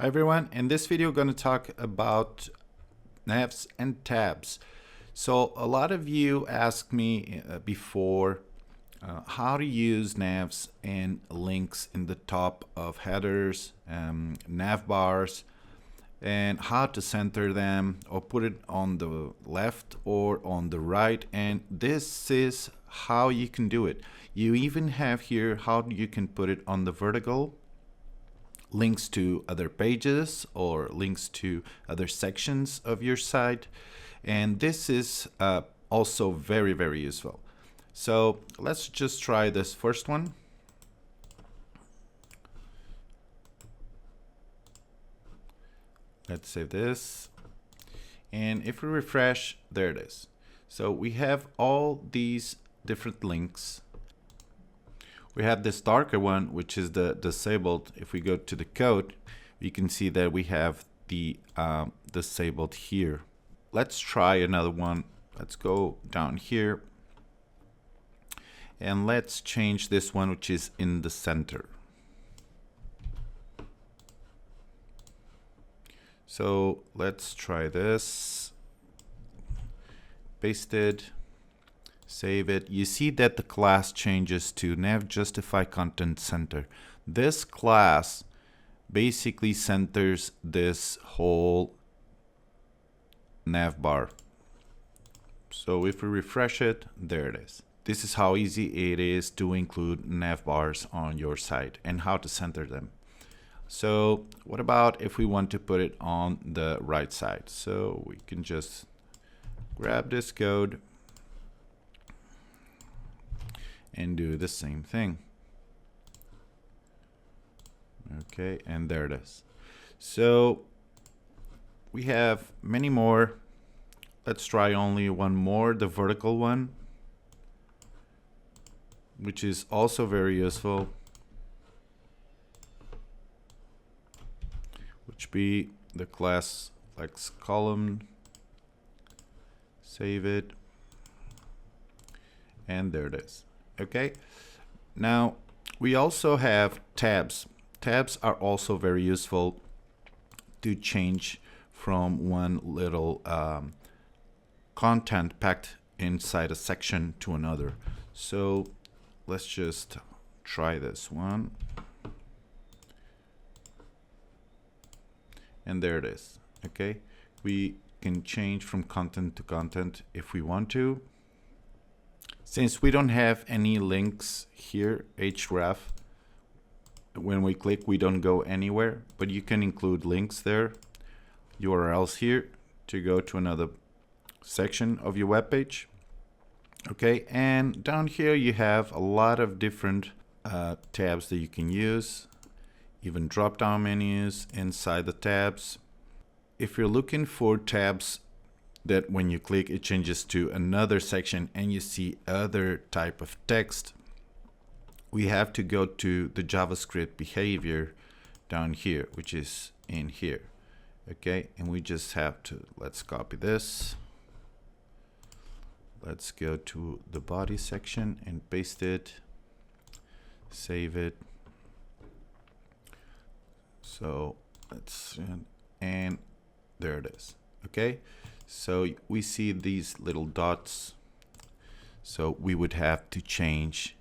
Hi everyone, in this video we're going to talk about navs and tabs. So a lot of you asked me before how to use navs and links in the top of headers, nav bars, and how to center them or put it on the left or on the right, and this is how you can do it. You even have here how you can put it on the vertical, links to other pages or links to other sections of your site, and this is also very useful. So let's just try this first one. Let's save this, and if we refresh, there it is. So we have all these different links. We have this darker one, which is the disabled. If we go to the code, you can see that we have the disabled here. Let's try another one. Let's go down here and let's change this one, which is in the center. So let's try this. Paste it. Save it. You see that the class changes to nav justify content center. This class basically centers this whole nav bar. So if we refresh it, there it is. This is how easy it is to include nav bars on your site and how to center them. So what about if we want to put it on the right side? So we can just grab this code and do the same thing. Okay, and there it is. So we have many more. Let's try only one more, the vertical one, which is also very useful, which be the class flex column. Save it, and there it is. Okay, now we also have tabs. Tabs are also very useful to change from one little content packed inside a section to another. So let's just try this one. And there it is. Okay, we can change from content to content if we want to. Since we don't have any links here, href, when we click, we don't go anywhere, but you can include links there, URLs here to go to another section of your web page. Okay, and down here you have a lot of different tabs that you can use, even drop-down menus inside the tabs. If you're looking for tabs that when you click it changes to another section and you see other type of text, we have to go to the JavaScript behavior down here, which is in here. Okay, and we just have to, let's copy this. Let's go to the body section and paste it, save it. So let's, and there it is. Okay, so we see these little dots. So we would have to change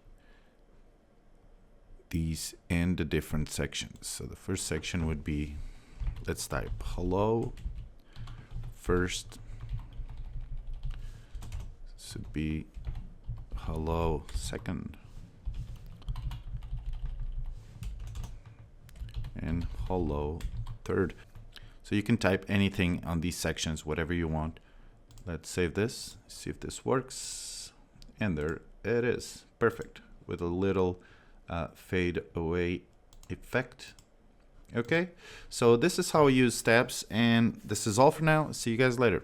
these in the different sections. So the first section would be, let's type hello first. This would be hello second, and hello third. So you can type anything on these sections, whatever you want. Let's save this, see if this works, and there it is. Perfect, with a little fade away effect. Okay, so this is how we use tabs, and this is all for now. See you guys later.